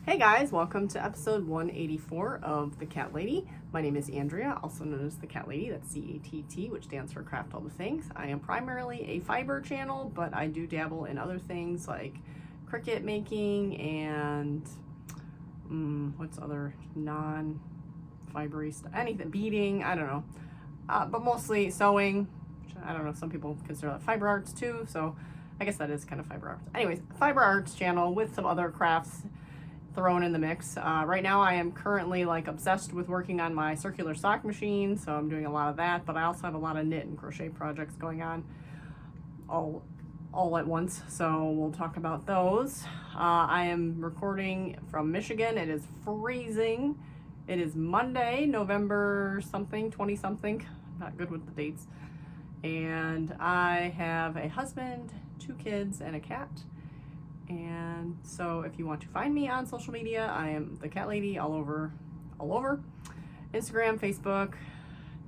Hey guys, welcome to episode 184 of The Cat Lady. My name is Andrea, also known as The Cat Lady. That's C-A-T-T, which stands for Craft All the Things. I am primarily a fiber channel, but I do dabble in other things like Cricut making and what's other non-fibery stuff, anything, beading, I don't know. But mostly sewing, which I don't know, some people consider that fiber arts too, so I guess that is kind of fiber arts. Anyways, fiber arts channel with some other crafts thrown in the mix. Right now I am currently obsessed with working on my circular sock machine, so I'm doing a lot of that, but I also have a lot of knit and crochet projects going on all at once, so we'll talk about those. I am recording from Michigan. It is freezing. It is Monday, November something, 20 something, not good with the dates, and I have a husband, 2 kids, and a cat. And so if you want to find me on social media, I am The Cat Lady all over Instagram, Facebook,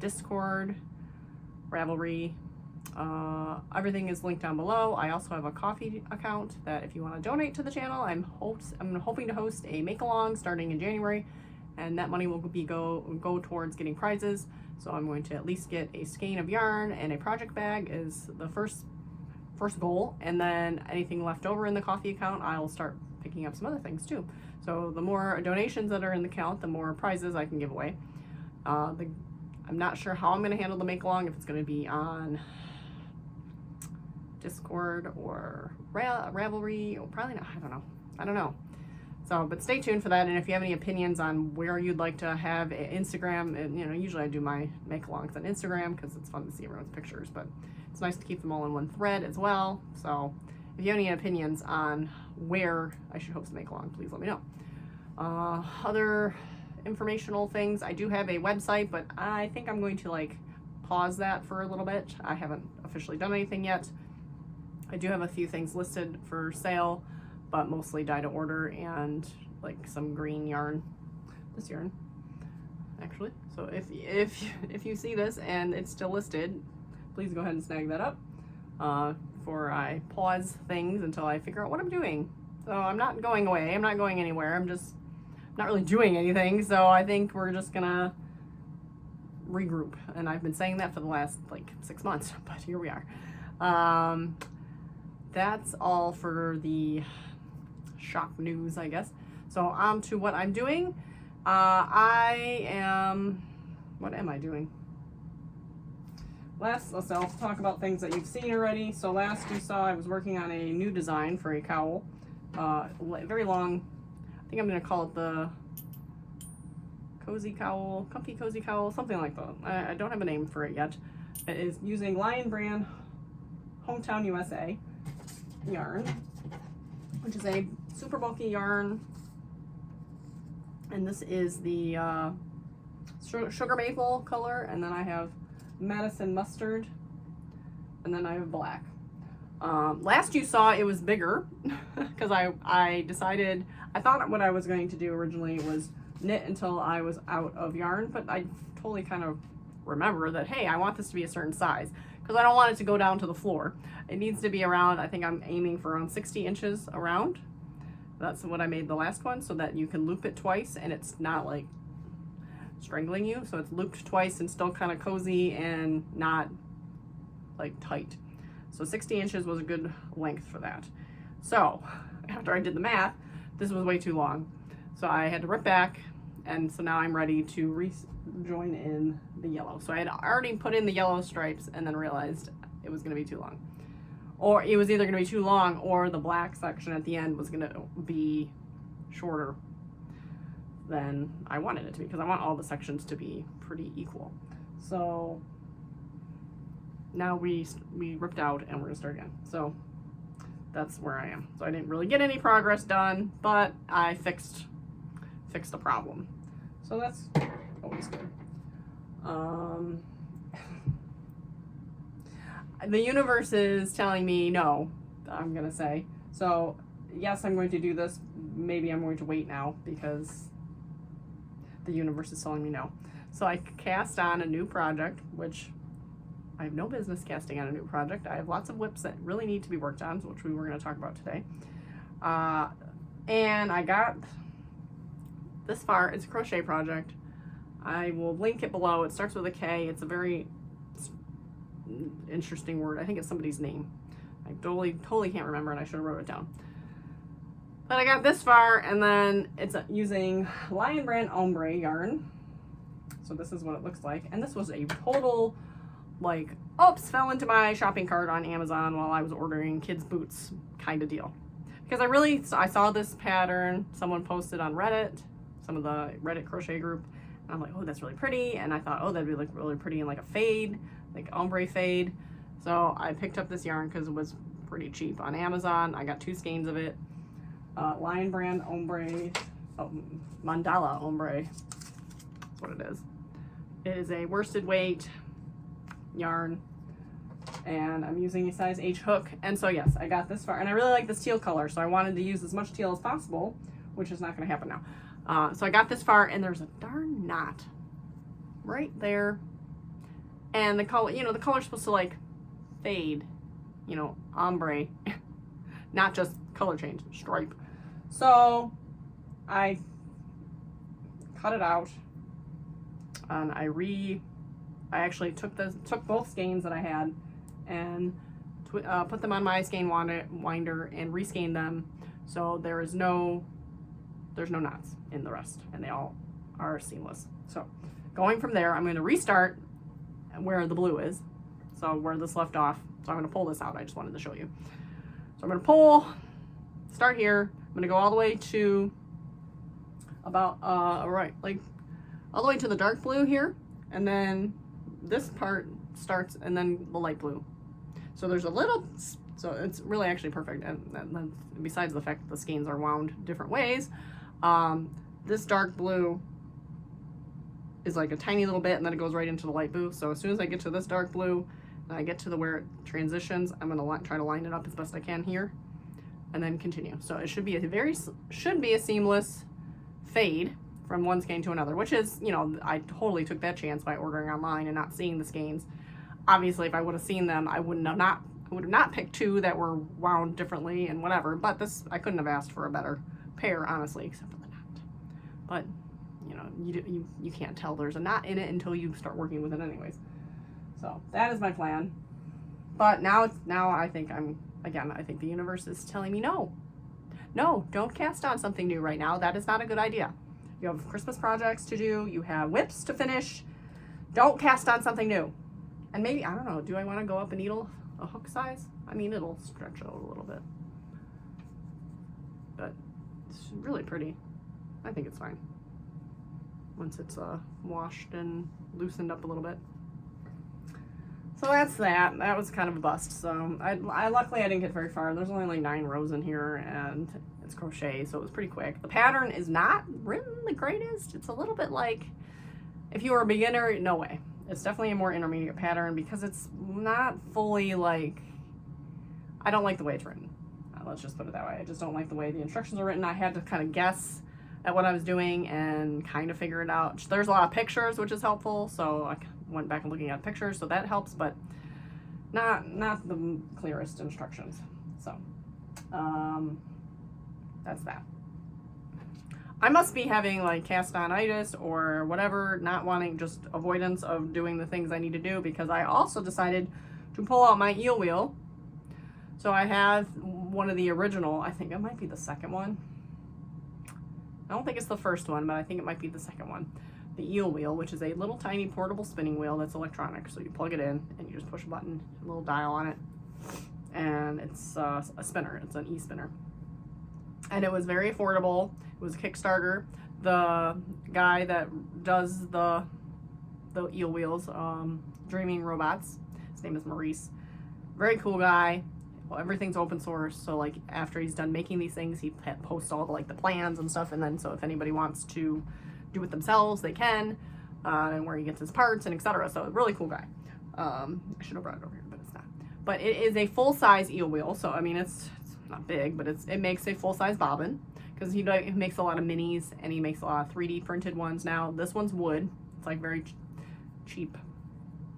Discord, Ravelry. Everything is linked down below. I also have a Ko-fi account that if you want to donate to the channel, I'm hoping to host a make-along starting in January, and that money will go towards getting prizes. So I'm going to at least get a skein of yarn and a project bag is the first goal, and then anything left over in the Ko-fi account, I'll start picking up some other things too. So the more donations that are in the account, the more prizes I can give away. I'm not sure how I'm going to handle the make-along, if it's going to be on Discord or Ravelry, or probably not, I don't know. So, but stay tuned for that, and if you have any opinions on where you'd like to have Instagram, and usually I do my make-alongs on Instagram because it's fun to see everyone's pictures, but it's nice to keep them all in one thread as well. So if you have any opinions on where I should host a make-along, please let me know. Other informational things, I do have a website, but I think I'm going to pause that for a little bit. I haven't officially done anything yet. I do have a few things listed for sale, but mostly dye to order and some green yarn, this yarn actually. So if you see this and it's still listed, please go ahead and snag that up before I pause things until I figure out what I'm doing. So I'm not going away, I'm not going anywhere, I'm just not really doing anything, so I think we're just gonna regroup, and I've been saying that for the last 6 months, but here we are. That's all for the shock news, I guess. So on to what I'm doing. What am I doing? I'll talk about things that you've seen already. So last you saw I was working on a new design for a cowl. Very long, I think I'm going to call it the cozy cowl, comfy cozy cowl, something like that. I don't have a name for it yet. It is using Lion brand Hometown USA yarn, which is a super bulky yarn. And this is the sugar maple color, and then I have Madison mustard, and then I have black. Last you saw it was bigger because I decided, I thought what I was going to do originally was knit until I was out of yarn, but I totally kind of remember that, hey, I want this to be a certain size because I don't want it to go down to the floor. It needs to be around, I think I'm aiming for around 60 inches around. That's what I made the last one, so that you can loop it twice and it's not strangling you, so it's looped twice and still kind of cozy and not tight. So 60 inches was a good length for that. So after I did the math, this was way too long, so I had to rip back, and so now I'm ready to rejoin in the yellow. So I had already put in the yellow stripes and then realized it was going to be too long, or it was either going to be too long or the black section at the end was going to be shorter than I wanted it to be, because I want all the sections to be pretty equal. So now we ripped out and we're gonna start again. So that's where I am. So I didn't really get any progress done, but I fixed the problem. So that's always good. The universe is telling me no, I'm gonna say. So yes, I'm going to do this. Maybe I'm going to wait now because the universe is telling me no. So I cast on a new project, which I have no business casting on a new project. I have lots of WIPS that really need to be worked on, which we were going to talk about today. And I got this far. It's a crochet project. I will link it below. It starts with a K. It's a very interesting word. I think it's somebody's name. I totally can't remember, and I should have wrote it down. But I got this far, and then it's using Lion Brand Ombre yarn. So this is what it looks like. And this was a total, like, oops, fell into my shopping cart on Amazon while I was ordering kids' boots kind of deal. Because I saw this pattern, someone posted on Reddit, some of the Reddit crochet group, and I'm like, oh, that's really pretty. And I thought, oh, that'd be like really pretty in like a fade, like ombre fade. So I picked up this yarn because it was pretty cheap on Amazon. I got 2 skeins of it. Lion Brand Ombre, Mandala Ombre, that's what it is. It is a worsted weight yarn, and I'm using a size H hook. And so yes, I got this far, and I really like this teal color, so I wanted to use as much teal as possible, which is not going to happen now. So I got this far, and there's a darn knot right there, and the color, you know, the color's supposed to like fade, you know, ombre, not just color change, stripe. So I cut it out, and I actually took both skeins that I had and put them on my skein winder and reskeined them, so there's no knots in the rest, and they all are seamless. So going from there, I'm going to restart where the blue is, so where this left off. So I'm going to pull this out. I just wanted to show you. So I'm going to start here. I'm going to go all the way to about like all the way to the dark blue here, and then this part starts, and then the light blue. So there's a little, so it's really actually perfect. And besides the fact that the skeins are wound different ways, this dark blue is like a tiny little bit, and then it goes right into the light blue. So as soon as I get to this dark blue, and I get to where it transitions, I'm gonna try to line it up as best I can here, and then continue. So it should be a seamless fade from one skein to another, which is, you know, I totally took that chance by ordering online and not seeing the skeins. Obviously, if I would have seen them, I would have not picked 2 that were wound differently and whatever. But this, I couldn't have asked for a better pair, honestly, except for the knot. But you know, you can't tell there's a knot in it until you start working with it, anyways. So that is my plan. But now I think I think the universe is telling me no, don't cast on something new right now. That is not a good idea. You have Christmas projects to do. You have WIPS to finish. Don't cast on something new. And maybe, I don't know, do I want to go up a needle, a hook size? I mean, it'll stretch out a little bit. But it's really pretty. I think it's fine. Once it's washed and loosened up a little bit. So that's that. That was kind of a bust. So luckily I didn't get very far. There's only like 9 rows in here, and it's crochet, so it was pretty quick. The pattern is not written the greatest. It's a little bit like, if you were a beginner, no way. It's definitely a more intermediate pattern because it's not fully like, I don't like the way it's written. Let's just put it that way. I just don't like the way the instructions are written. I had to kind of guess at what I was doing and kind of figure it out. There's a lot of pictures, which is helpful, so I went back and looking at pictures, so that helps, but not the clearest instructions. So that's that. I must be having like cast-on-itis or whatever, not wanting, just avoidance of doing the things I need to do, because I also decided to pull out my eel wheel. So I have one of the original, I think it might be the second one. I don't think it's the first one, but I think it might be the second one. The eel wheel, which is a little tiny portable spinning wheel that's electronic. So you plug it in and you just push a button, a little dial on it, and it's a spinner. It's an e-spinner. And it was very affordable. It was a Kickstarter. The guy that does the eel wheels, Dreaming Robots, his name is Maurice. Very cool guy. Well, everything's open source, so like after he's done making these things, he posts all the plans and stuff, and then so if anybody wants to do it themselves, they can, and where he gets his parts and etc. So really cool guy. I should have brought it over here, but it's not. But it is a full-size eel wheel, so I mean it's not big, but it makes a full-size bobbin, because he makes a lot of minis, and he makes a lot of 3D printed ones now. This one's wood. It's like very cheap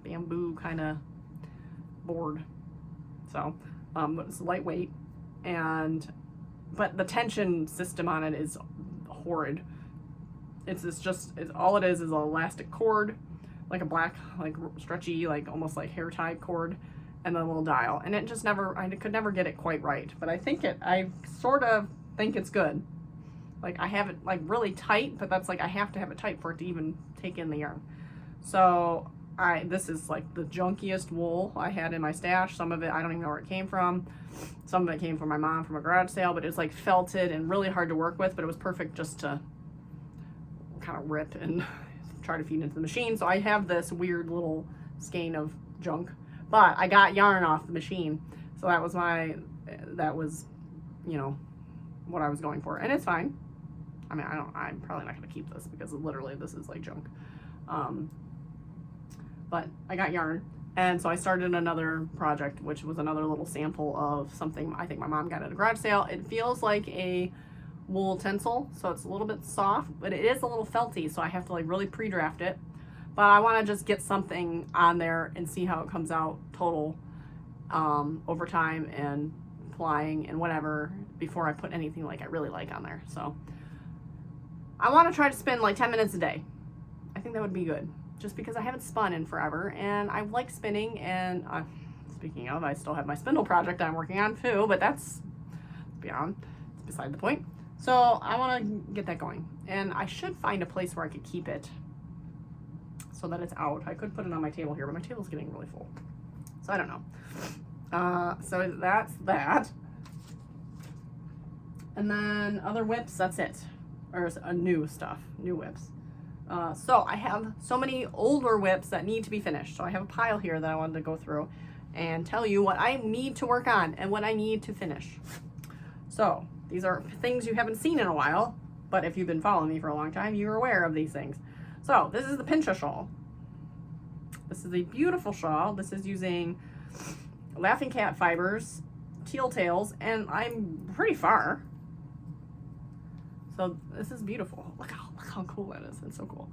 bamboo kind of board. So it's lightweight, but the tension system on it is horrid. all it is an elastic cord, like a black, like stretchy, like almost like hair tie cord, and then a little dial. And it just I could never get it quite right. But I sort of think it's good. Like I have it like really tight, but that's like I have to have it tight for it to even take in the yarn. So this is like the junkiest wool I had in my stash. Some of it, I don't even know where it came from. Some of it came from my mom from a garage sale, but it's like felted and really hard to work with, but it was perfect just to kind of rip and try to feed into the machine. So I have this weird little skein of junk, but I got yarn off the machine. So that was, you know, what I was going for. And it's fine. I mean, I'm probably not going to keep this because literally this is like junk. But I got yarn, and so I started another project, which was another little sample of something I think my mom got at a garage sale. It feels like a wool tinsel, so it's a little bit soft, but it is a little felty, so I have to like really pre-draft it. But I want to just get something on there and see how it comes out total over time and plying and whatever before I put anything like I really like on there. So I want to try to spend like 10 minutes a day. I think that would be good, just because I haven't spun in forever and I like spinning. And speaking of, I still have my spindle project I'm working on too, but that's beside the point. So I want to get that going, and I should find a place where I could keep it so that it's out. I could put it on my table here, but my table's getting really full, so I don't know. So that's that. And then other WIPs, that's it. Or new stuff, new WIPs. So I have so many older WIPs that need to be finished. So I have a pile here that I wanted to go through and tell you what I need to work on and what I need to finish. So these are things you haven't seen in a while, but if you've been following me for a long time, you're aware of these things. So this is the Pincha shawl. This is a beautiful shawl. This is using Laughing Cat fibers, teal tails, and I'm pretty far. So this is beautiful. Look how cool that is. It's so cool.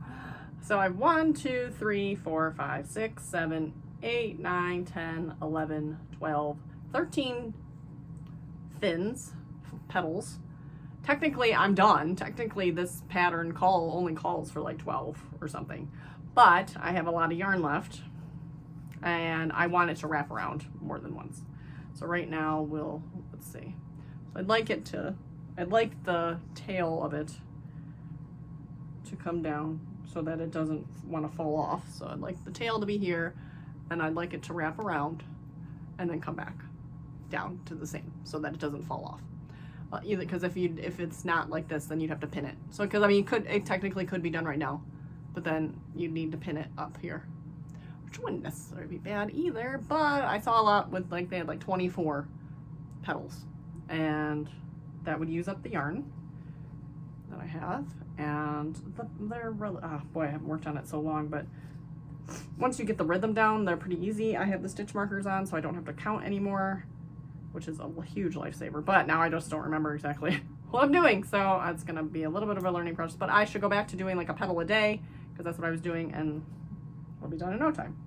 So I have 1, 2, 3, 4, 5, 6, 7, 8, 9, 10, 11, 12, 13 fins, petals. Technically I'm done. Technically this pattern only calls for like 12 or something. But I have a lot of yarn left and I want it to wrap around more than once. So right now let's see. So I'd like the tail of it to come down so that it doesn't want to fall off. So I'd like the tail to be here, and I'd like it to wrap around and then come back down to the same so that it doesn't fall off. Either because if it's not like this, then you'd have to pin it. So because I mean it technically could be done right now, but then you'd need to pin it up here, which wouldn't necessarily be bad either. But I saw a lot with like they had like 24 petals, and that would use up the yarn that I have. And they're really, oh boy, I haven't worked on it so long, but once you get the rhythm down, they're pretty easy. I have the stitch markers on, so I don't have to count anymore, which is a huge lifesaver. But now I just don't remember exactly what I'm doing, so it's gonna be a little bit of a learning process. But I should go back to doing like a petal a day, because that's what I was doing, and it'll be done in no time.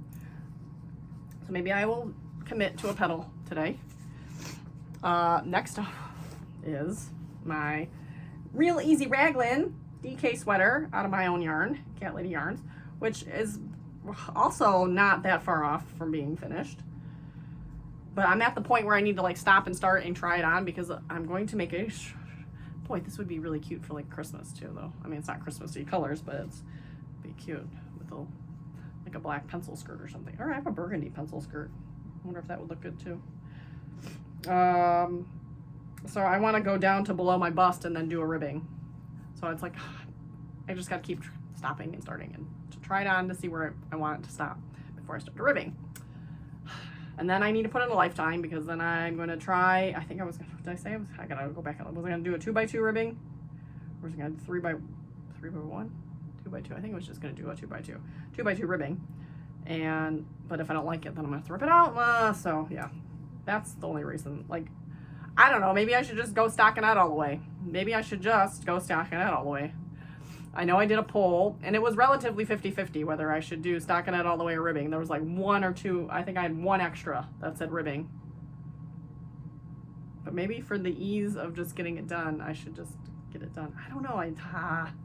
So maybe I will commit to a petal today. Next up is my Real Easy Raglan DK sweater out of my own yarn, Cat Lady Yarns, which is also not that far off from being finished. But I'm at the point where I need to like stop and start and try it on, because I'm going to make boy, this would be really cute for like Christmas too, though. I mean, it's not Christmassy colors, but it's be cute with like a black pencil skirt or something. Or I have a burgundy pencil skirt. I wonder if that would look good too. So I want to go down to below my bust and then do a ribbing. So it's like, I just got to keep stopping and starting and to try it on to see where I want it to stop before I start the ribbing. And then I need to put in a lifetime, because then I'm going to try, I think I was going to, did I say I got to go back. Was I going to do a 2x2 ribbing? Or was I going to do 3x1? 2x2. I think I was just going to do a 2x2. 2x2 ribbing. But if I don't like it, then I'm going to have to rip it out. So yeah, that's the only reason. Like, I don't know, maybe I should just go stockinette all the way. Maybe I should just go stockinette all the way. I know I did a poll, and it was relatively 50-50 whether I should do stockinette all the way or ribbing. There was like 1 or 2, I think I had 1 extra that said But maybe for the ease of just getting it done, I should just get it done. I don't know.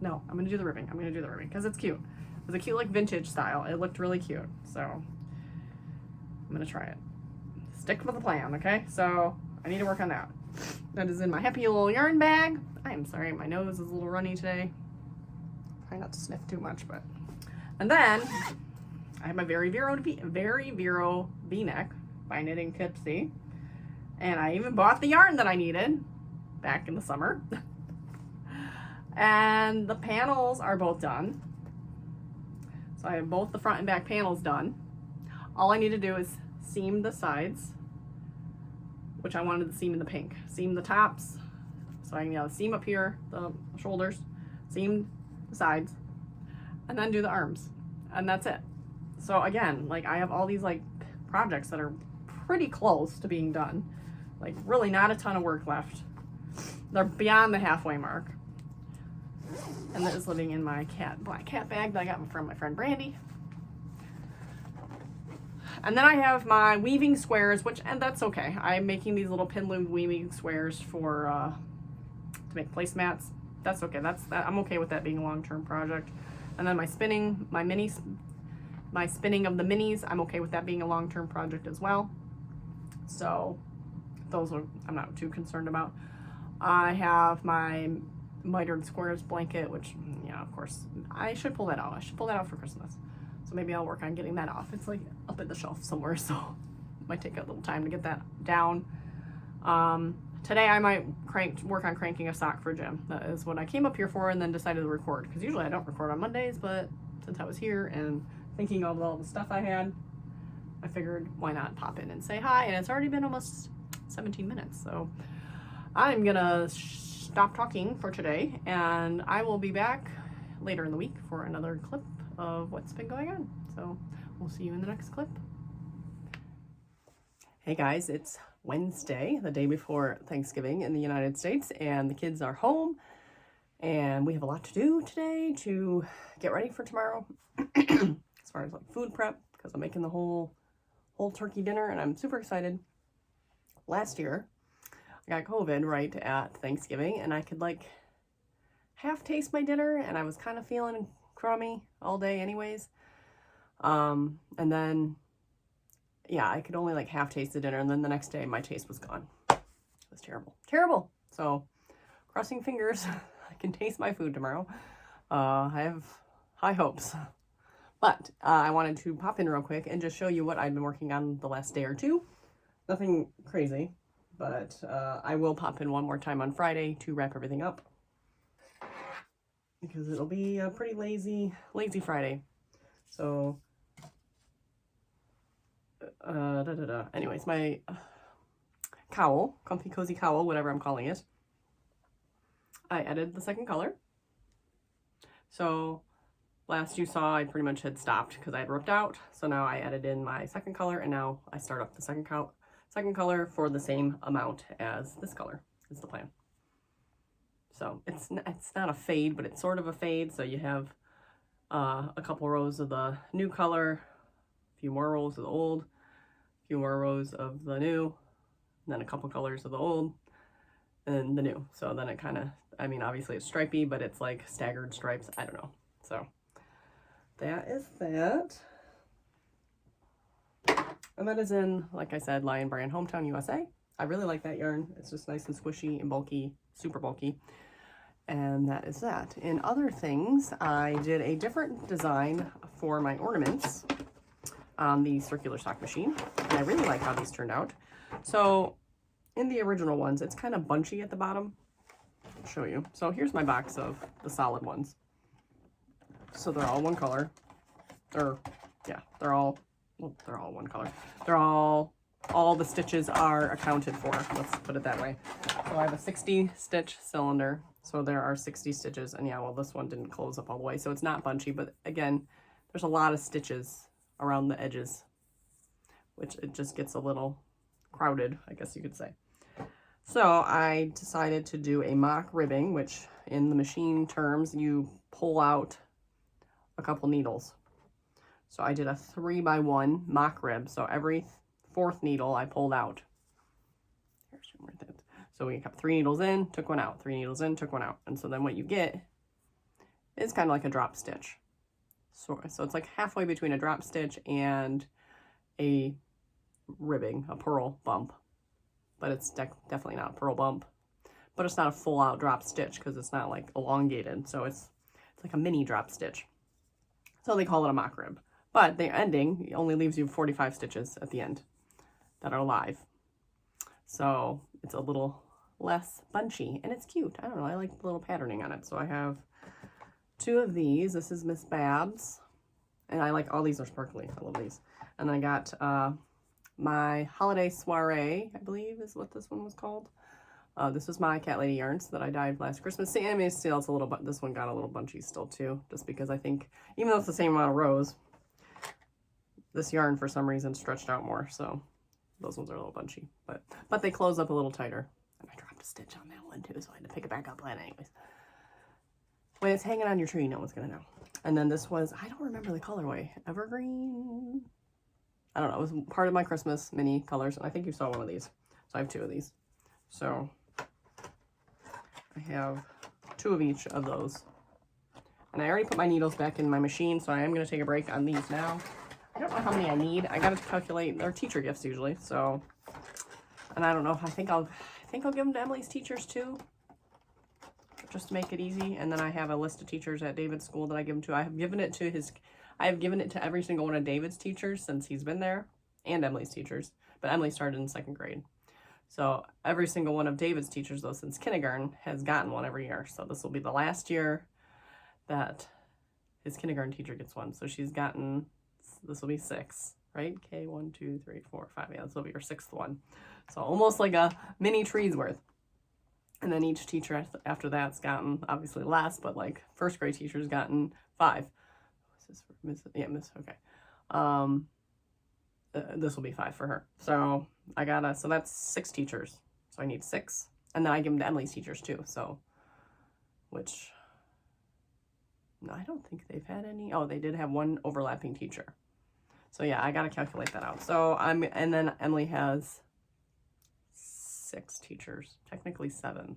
No, I'm gonna do the ribbing. I'm gonna do the ribbing because it's cute. It's a cute like vintage style. It looked really cute. So I'm gonna try it. Stick with the plan, okay? So I need to work on that. That is in my happy little yarn bag. I am sorry, my nose is a little runny today. Try not to sniff too much, but. And then I have my Very Vero V-neck by Knitting Tipsy. And I even bought the yarn that I needed back in the summer. And the panels are both done. So I have both the front and back panels done. All I need to do is seam the sides, which I wanted to seam in the pink. Seam the tops, so I can seam up here, the shoulders, seam the sides, and then do the arms. And that's it. So again, like I have all these like projects that are pretty close to being done. Like really not a ton of work left. They're beyond the halfway mark. And that is living in my black cat bag that I got from my friend Brandy. And then I have my weaving squares, and that's okay. I'm making these little pin loom weaving squares for to make placemats. That's okay. I'm okay with that being a long-term project. And then my spinning, my spinning of the minis, I'm okay with that being a long-term project as well. So those I'm not too concerned about. I have my mitered squares blanket, which, yeah, of course, I should pull that out. I should pull that out for Christmas. So maybe I'll work on getting that off. It's like up at the shelf somewhere, so it might take a little time to get that down. Today I might work on cranking a sock for Jim. That is what I came up here for, and then decided to record, because usually I don't record on Mondays, but since I was here and thinking of all the stuff I had, I figured why not pop in and say hi. And it's already been almost 17 minutes, so I'm gonna stop talking for today, and I will be back later in the week for another clip of what's been going on. So we'll see you in the next clip. Hey guys, it's Wednesday, the day before Thanksgiving in the United States, and the kids are home, and we have a lot to do today to get ready for tomorrow as far as like food prep, because I'm making the whole turkey dinner, and I'm super excited. Last year I got COVID right at Thanksgiving, and I could like half taste my dinner, and I was kind of feeling crummy all day anyways. And then yeah, I could only like half taste the dinner, and then the next day my taste was gone. It was terrible. So crossing fingers I can taste my food tomorrow. I have high hopes. But I wanted to pop in real quick and just show you what I've been working on the last day or two. Nothing crazy, but I will pop in one more time on Friday to wrap everything up, because it'll be a pretty lazy Friday. So, anyways, my cowl, comfy cozy cowl, whatever I'm calling it, I added the second color. So last you saw, I pretty much had stopped because I had ripped out. So now I added in my second color, and now I start up the second color for the same amount as this color is the plan. So it's not a fade, but it's sort of a fade. So you have a couple rows of the new color, a few more rows of the old, a few more rows of the new, and then a couple colors of the old, and then the new. So then it kind of, I mean, obviously it's stripy, but it's like staggered stripes. I don't know. So that is that. And that is in, like I said, Lion Brand Hometown, USA. I really like that yarn. It's just nice and squishy and bulky, super bulky. And that is that. In other things, I did a different design for my ornaments on the circular sock machine. And I really like how these turned out. So in the original ones, it's kind of bunchy at the bottom. I'll show you. So here's my box of the solid ones. So they're all one color. They're all one color. They're all the stitches are accounted for. Let's put it that way. So I have a 60 stitch cylinder. So there are 60 stitches, and yeah, well, this one didn't close up all the way, so it's not bunchy, but again, there's a lot of stitches around the edges, which it just gets a little crowded, I guess you could say. So I decided to do a mock ribbing, which in the machine terms, you pull out a couple needles. So I did a 3x1 mock rib. So every fourth needle I pulled out. So we kept 3 needles in, took one out, 3 needles in, took one out. And so then what you get is kind of like a drop stitch. So it's like halfway between a drop stitch and a ribbing, a purl bump. But it's definitely not a purl bump. But it's not a full out drop stitch because it's not like elongated. So it's like a mini drop stitch. So they call it a mock rib. But the ending only leaves you 45 stitches at the end that are live. So it's a little less bunchy and it's cute. I don't know, I like the little patterning on it. So I have 2 of these. This is Miss Babs. And I like, all these are sparkly. I love these. And then I got my Holiday Soiree, I believe is what this one was called. This was my Cat Lady yarns that I dyed last Christmas. See, I mean, still it's a little, but this one got a little bunchy still too, just because I think, even though it's the same amount of rows, this yarn for some reason stretched out more, so those ones are a little bunchy, but they close up a little tighter. And I dropped a stitch on that one too, so I had to pick it back up anyways. When it's hanging on your tree, no one's gonna know. And then this was, I don't remember the colorway, Evergreen. I don't know. It was part of my Christmas mini colors, and I think you saw one of these. So I have 2 of these. So I have 2 of each of those. And I already put my needles back in my machine, so I am going to take a break on these now. I don't know how many I need. I got to calculate. They're teacher gifts usually, so. And I don't know if I think I'll give them to Emily's teachers too, just to make it easy. And then I have a list of teachers at David's school that I give them to. I have given it to every single one of David's teachers since he's been there, and Emily's teachers. But Emily started in 2nd grade. So every single one of David's teachers, though, since kindergarten, has gotten one every year. So this will be the last year that his kindergarten teacher gets one. So she's gotten, this will be 6, right? Okay, 1, 2, 3, 4, 5. Yeah, this will be her 6th one. So almost like a mini tree's worth. And then each teacher after that's gotten, obviously less, but like 1st grade teacher's gotten 5. What's this for? Miss? Yeah, Miss, okay. This will be 5 for her. So I gotta, so that's 6 teachers. So I need 6. And then I give them to Emily's teachers too. So, which, no, I don't think they've had any. Oh, they did have 1 overlapping teacher. So yeah, I gotta calculate that out. So and then Emily has 6 teachers, technically 7,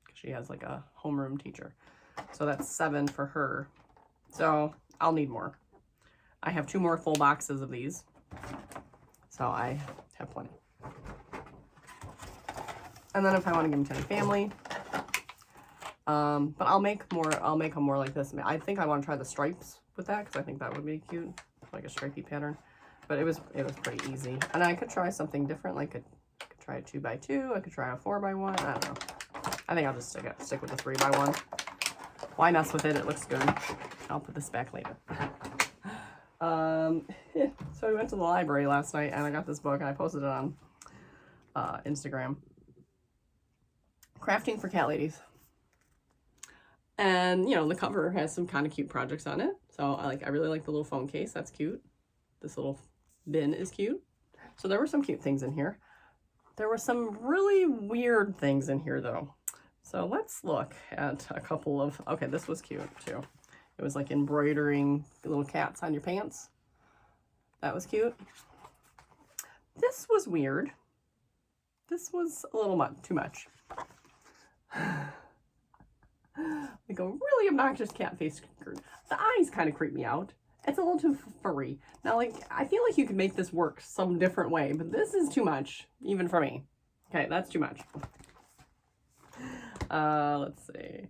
because she has like a homeroom teacher. So that's 7 for her. So I'll need more. I have 2 more full boxes of these. So I have plenty. And then if I want to give them to any family, but I'll make them more like this. I think I want to try the stripes with that because I think that would be cute, like a stripy pattern. But it was pretty easy. And I could try something different, like I could try a 2x2. I could try a 4x1. I don't know. I think I'll just stick with the 3x1. Why mess with it? It looks good. I'll put this back later. So we went to the library last night and I got this book and I posted it on Instagram. Crafting for Cat Ladies. And you know, the cover has some kind of cute projects on it. So I really like the little phone case. That's cute. This little bin is cute. So there were some cute things in here. There were some really weird things in here though. So let's look at a couple of, okay, this was cute too. It was like embroidering little cats on your pants. That was cute. This was weird. This was a little too much. Like a really obnoxious cat face. The eyes kind of creep me out. It's a little too furry. Now, like, I feel like you could make this work some different way, but this is too much, even for me. Okay, that's too much. Let's see.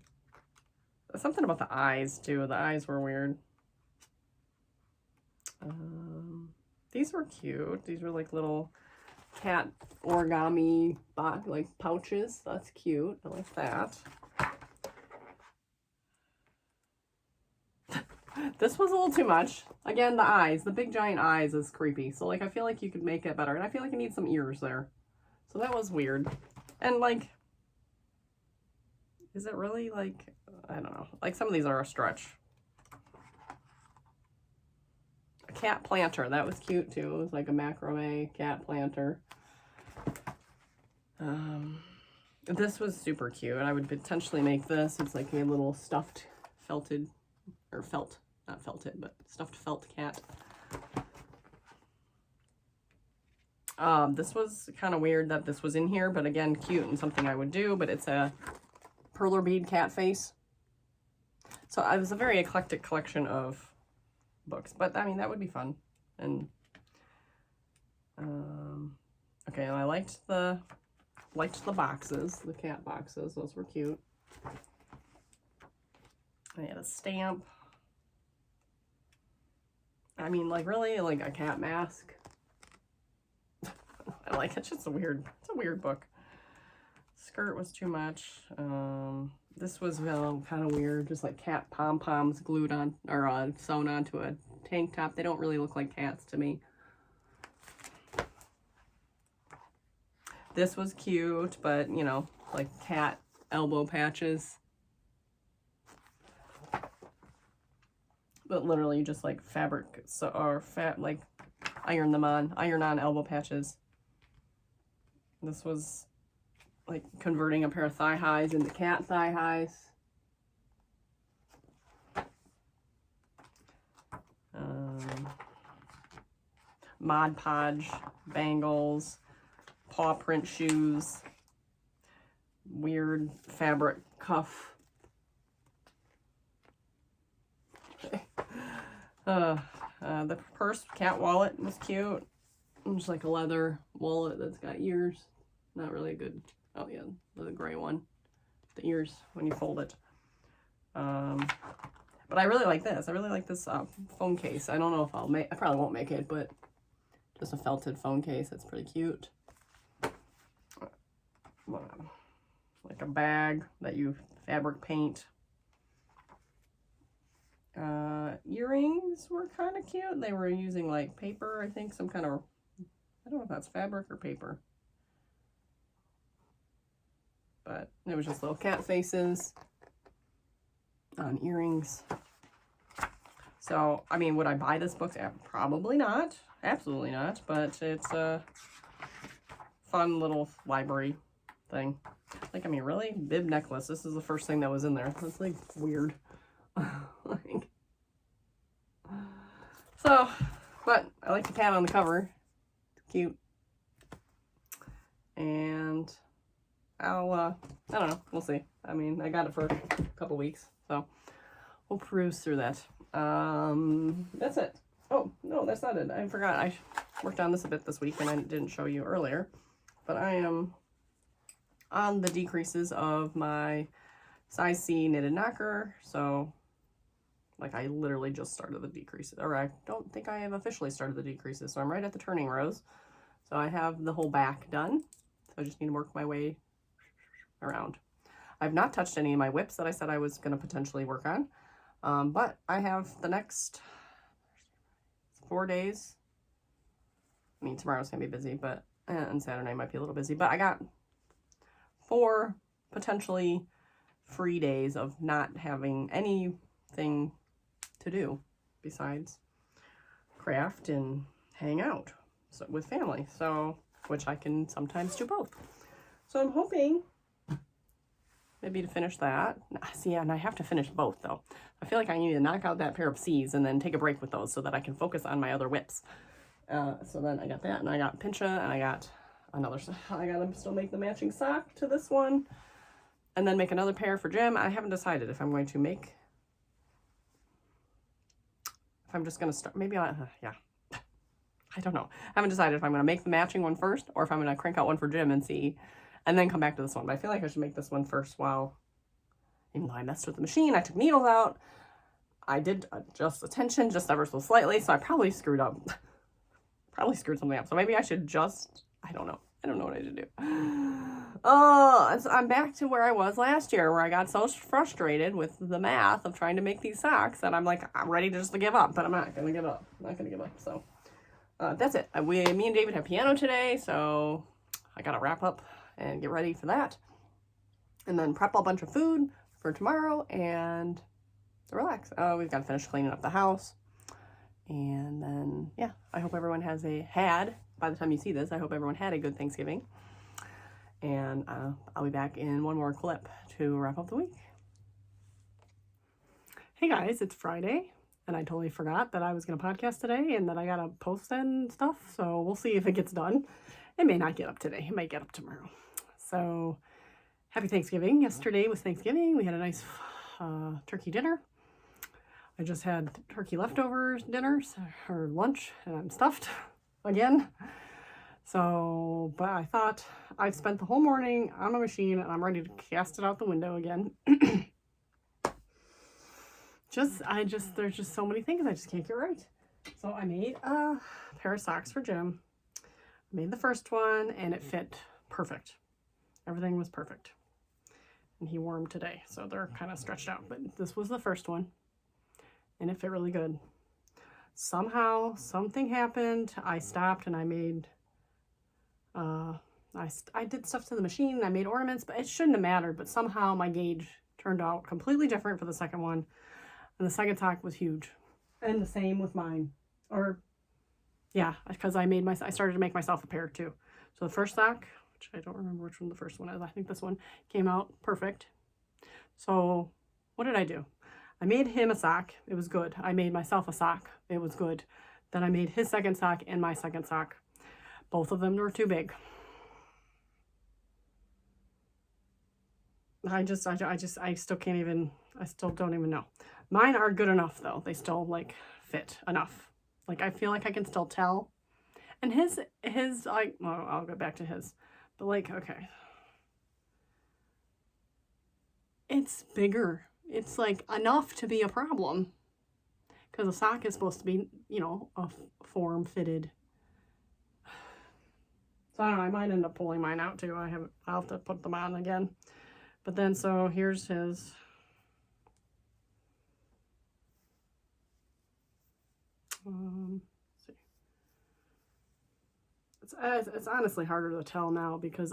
Something about the eyes, too. The eyes were weird. These were cute. These were like little cat origami like pouches. That's cute. I like that. This was a little too much. Again, the eyes. The big giant eyes is creepy. So, like, I feel like you could make it better. And I feel like it needs some ears there. So that was weird. And, like, is it really, like, I don't know. Like, some of these are a stretch. A cat planter. That was cute, too. It was like a macrame cat planter. This was super cute. I would potentially make this. It's like a little stuffed felted, or felt, not felted, but stuffed felt cat. This was kind of weird that this was in here, but again, cute and something I would do, but it's a perler bead cat face. So it was a very eclectic collection of books, but I mean, that would be fun. And, okay, and I liked the boxes, the cat boxes. Those were cute. I had a stamp. I mean, like, really, like a cat mask. I like it. It's just it's a weird book. Skirt was too much. This was kind of weird, just like cat pom-poms glued on, or sewn onto a tank top. They don't really look like cats to me. This was cute, but, you know, like cat elbow patches. But literally just like fabric, like iron on elbow patches. This was like converting a pair of thigh highs into cat thigh highs. Mod Podge bangles, paw print shoes, weird fabric cuff. The purse cat wallet was cute. It's like a leather wallet that's got ears. Not really a good. Oh yeah, the gray one. The ears when you fold it. But I really like this. I really like this phone case. I don't know if I probably won't make it, but just a felted phone case. That's pretty cute. Like a bag that you fabric paint. Earrings were kind of cute. They were using like paper, I think, some kind of, I don't know if that's fabric or paper. But it was just little cat faces on earrings. So, I mean, would I buy this book? Probably not. Absolutely not. But it's a fun little library thing. Like, I mean, really? Bib necklace. This is the first thing that was in there. That's like weird. Like, so, but I like the cat on the cover. It's cute. And I don't know. We'll see. I mean, I got it for a couple weeks, so we'll peruse through that. That's it. Oh, no, that's not it. I forgot. I worked on this a bit this week and I didn't show you earlier, but I am on the decreases of my size C knitted knocker. So, like, I literally just started the decreases, or I don't think I have officially started the decreases. So I'm right at the turning rows. So I have the whole back done. So I just need to work my way around. I've not touched any of my WIPS that I said I was going to potentially work on. But I have the next 4 days. I mean, tomorrow's going to be busy, but, and Saturday might be a little busy, but I got 4 potentially free days of not having anything to do besides craft and hang out with family. So, which I can sometimes do both. So I'm hoping maybe to finish that. See, and I have to finish both though. I feel like I need to knock out that pair of C's and then take a break with those so that I can focus on my other WIPs. So then I got that, and I got Pincha, and I got another. I gotta still make the matching sock to this one, and then make another pair for Jim. I haven't decided if I'm going to make. If I'm just gonna start, maybe yeah. I don't know. I haven't decided if I'm gonna make the matching one first, or if I'm gonna crank out one for Jim and see. And then come back to this one. But I feel like I should make this one first while, even though I messed with the machine, I took needles out. I did adjust the tension just ever so slightly, so I probably screwed up. Probably screwed something up. So maybe I should just, I don't know. I don't know what I should do. Oh, I'm back to where I was last year, where I got so frustrated with the math of trying to make these socks that I'm like, I'm ready just to give up, but I'm not going to give up. I'm not going to give up. So that's it. Me and David have piano today, so I got to wrap up and get ready for that, and then prep a bunch of food for tomorrow and relax. We've got to finish cleaning up the house, and then yeah, I hope everyone by the time you see this, I hope everyone had a good Thanksgiving, and I'll be back in one more clip to wrap up the week. Hey guys, it's Friday. And I totally forgot that I was going to podcast today and that I got to post and stuff. So we'll see if it gets done. It may not get up today. It might get up tomorrow. So happy Thanksgiving. Yesterday was Thanksgiving. We had a nice turkey dinner. I just had turkey leftovers dinners or lunch, and I'm stuffed again. So, but I thought I've spent the whole morning on my machine and I'm ready to cast it out the window again. There's just so many things I just can't get right. So I made a pair of socks for Jim. I made the first one and it fit perfect. Everything was perfect. And he wore them today, so they're kind of stretched out. But this was the first one and it fit really good. Somehow, something happened. I stopped and I made, I did stuff to the machine and I made ornaments, but it shouldn't have mattered. But somehow my gauge turned out completely different for the second one. And the second sock was huge. And the same with mine. Or, yeah, because I started to make myself a pair too. So the first sock, which I don't remember which one the first one is. I think this one came out perfect. So what did I do? I made him a sock. It was good. I made myself a sock. It was good. Then I made his second sock and my second sock. Both of them were too big. I still can't even, I still don't even know. Mine are good enough though. They still like fit enough. Like I feel like I can still tell. And his like, well, I'll go back to his. But like, okay. It's bigger. It's like enough to be a problem. Because a sock is supposed to be, you know, a form fitted. So I don't know, I might end up pulling mine out too. I'll have to put them on again. But then, so here's his. Let's see. It's honestly harder to tell now because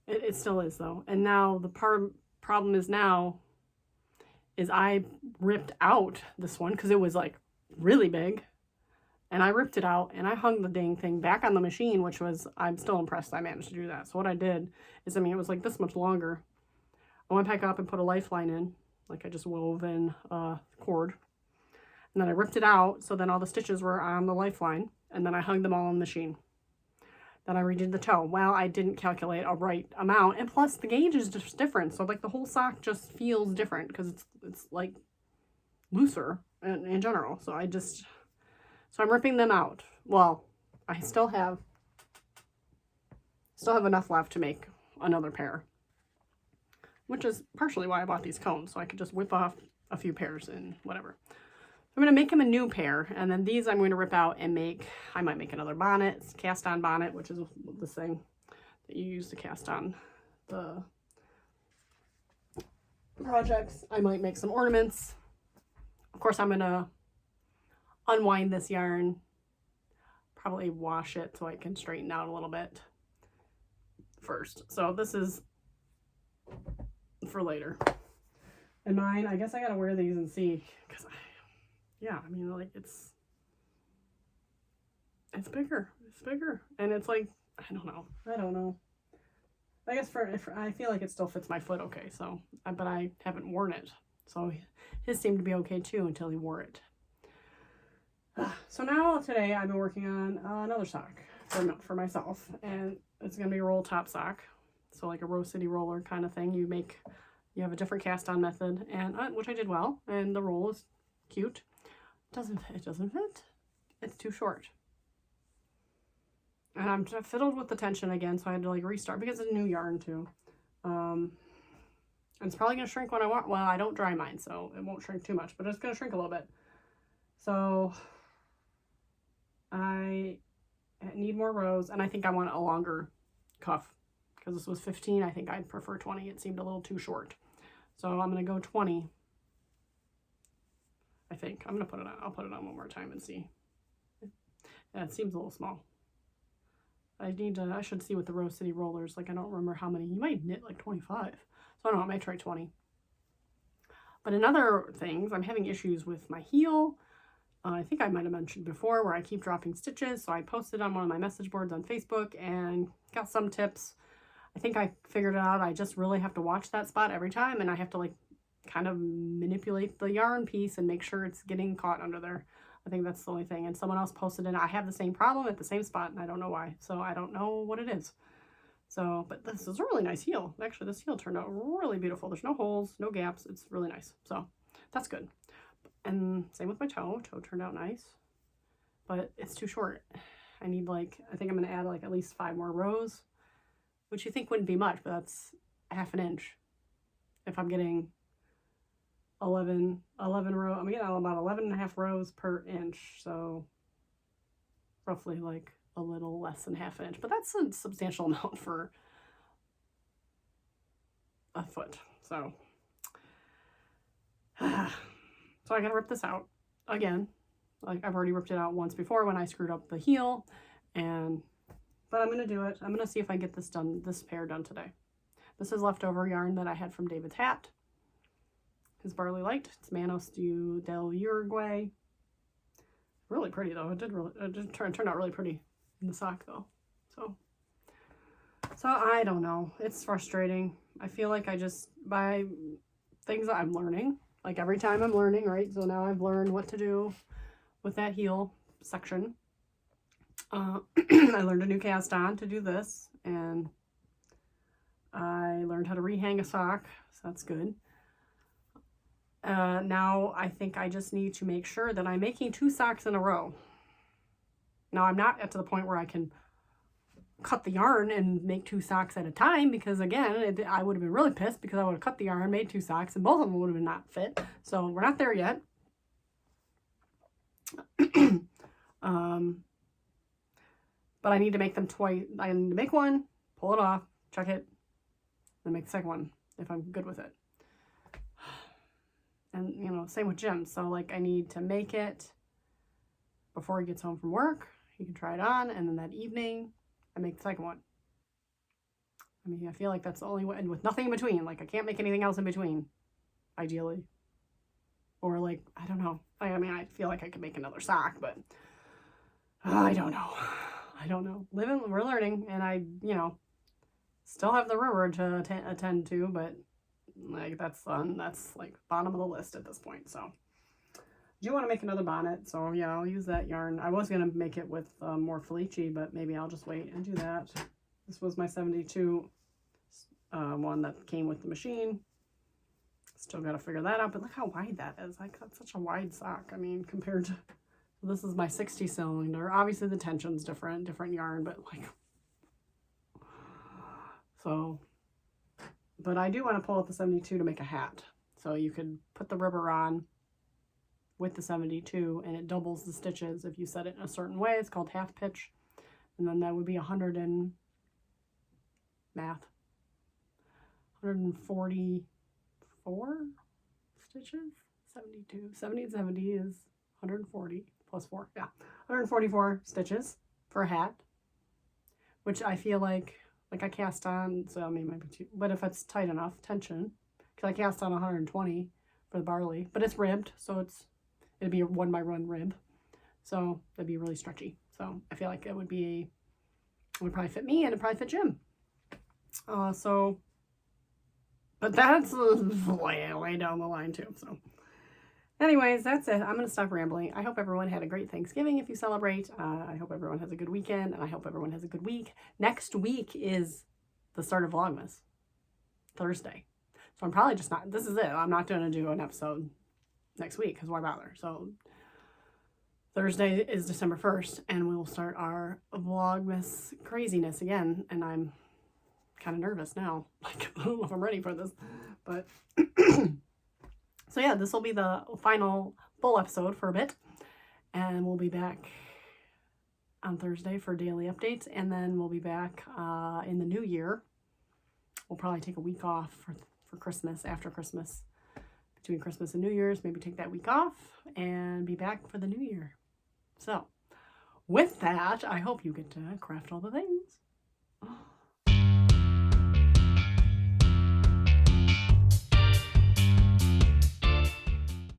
it still is though. And now the problem is I ripped out this one because it was like really big. And I ripped it out and I hung the dang thing back on the machine, which was, I'm still impressed I managed to do that. So what I did is, I mean, it was like this much longer. I went back up and put a lifeline in, like I just wove in cord. And then I ripped it out, so then all the stitches were on the lifeline, and then I hung them all on the machine. Then I redid the toe. Well, I didn't calculate a right amount, and plus the gauge is just different, so like the whole sock just feels different because it's like looser in general. So I'm ripping them out. Well, I still have enough left to make another pair, which is partially why I bought these cones, so I could just whip off a few pairs and whatever. I'm going to make him a new pair, and then these I'm going to rip out and I might make another bonnet. It's cast on bonnet, which is this thing that you use to cast on the projects. I might make some ornaments. Of course, I'm going to unwind this yarn, probably wash it so I can straighten out a little bit first. So this is for later. And mine, I guess I got to wear these and see, because yeah, I mean, like, it's bigger. It's bigger. And it's like, I don't know. I guess I feel like it still fits my foot okay, so, but I haven't worn it. So his seemed to be okay too until he wore it. So now today I've been working on another sock for myself, and it's going to be a roll top sock. So like a Rose City roller kind of thing. You have a different cast on method, and which I did well, and the roll is cute. It doesn't fit. It's too short. And I'm fiddled with the tension again, so I had to like restart because it's a new yarn too. And it's probably going to shrink when well, I don't dry mine, so it won't shrink too much, but it's going to shrink a little bit. So I need more rows, and I think I want a longer cuff because this was 15. I think I'd prefer 20. It seemed a little too short. So I'm going to go 20. I think I'm going to put it on. I'll put it on one more time and see. Yeah, it seems a little small. I should see with the Rose City rollers. Like, I don't remember how many. You might knit like 25. So I don't know. I might try 20. But in other things, I'm having issues with my heel. I think I might have mentioned before where I keep dropping stitches. So I posted on one of my message boards on Facebook and got some tips. I think I figured it out. I just really have to watch that spot every time, and I have to like kind of manipulate the yarn piece and make sure it's getting caught under there. I think that's the only thing. And someone else posted in, I have the same problem at the same spot and I don't know why. So I don't know what it is. So, but this is a really nice heel. Actually, this heel turned out really beautiful. There's no holes, no gaps. It's really nice. So that's good. And same with my toe. Toe turned out nice, but it's too short. I need like, I think I'm going to add like at least 5 more rows, which you think wouldn't be much, but that's ½ an inch. If I'm getting 11 rows, I'm getting about 11.5 rows per inch. So roughly like a little less than ½ an inch, but that's a substantial amount for a foot. So, so I gotta rip this out again. Like I've already ripped it out once before when I screwed up the heel, but I'm gonna do it. I'm gonna see if I get this done, this pair done today. This is leftover yarn that I had from David's hat. His Barley Light. It's Manos del Uruguay. Really pretty though. It turned out really pretty in the sock though. So I don't know. It's frustrating. I feel like I just buy things that I'm learning. Like every time I'm learning, right? So now I've learned what to do with that heel section. I learned a new cast on to do this, and I learned how to rehang a sock, so that's good. Now I think I just need to make sure that I'm making 2 socks in a row. Now I'm not at to the point where I can cut the yarn and make 2 socks at a time, because again, I would have been really pissed because I would have cut the yarn, made 2 socks, and both of them would have been not fit. So we're not there yet. But I need to make them twice. I need to make one, pull it off, check it, then make the second one if I'm good with it. And, you know, same with Jim. So, like, I need to make it before he gets home from work. He can try it on, and then that evening, I make the second one. I mean, I feel like that's the only way, and with nothing in between. Like, I can't make anything else in between, ideally. Or, like, I don't know. I mean, I feel like I could make another sock, but I don't know. I don't know. We're learning, and I, you know, still have the railroad to attend to, but like that's like bottom of the list at this point. So I do want to make another bonnet, so yeah, I'll use that yarn. I was gonna make it with more Felice, but maybe I'll just wait and do that. This was my 72 one that came with the machine. Still got to figure that out, but look how wide that is. Like, that's such a wide sock. I mean, compared to, this is my 60 cylinder. Obviously the tension's different yarn, but like, so, but I do want to pull out the 72 to make a hat. So you could put the rubber on with the 72 and it doubles the stitches if you set it in a certain way. It's called half pitch. And then that would be 144 stitches. 72. 70 and 70 is 140 plus 4. Yeah. 144 stitches for a hat. Which I feel like I cast on, so I mean, might be too, but if it's tight enough tension, because I cast on 120 for the Barley, but it's ribbed, so it'd be a 1x1 rib, so it'd be really stretchy. So I feel like it would probably fit me, and it'd probably fit Jim. So, but that's way down the line too. So, anyways, that's it. I'm gonna stop rambling. I hope everyone had a great Thanksgiving if you celebrate. I hope everyone has a good weekend, and I hope everyone has a good week. Next week is the start of Vlogmas, Thursday. So I'm probably just not, this is it. I'm not going to do an episode next week, because why bother? So Thursday is December 1st, and we will start our Vlogmas craziness again, and I'm kind of nervous now. Like, I don't know if I'm ready for this, but so yeah, this will be the final full episode for a bit, and we'll be back on Thursday for daily updates, and then we'll be back in the new year. We'll probably take a week off for Christmas, after Christmas, between Christmas and New Year's, maybe take that week off and be back for the new year. So with that, I hope you get to craft all the things.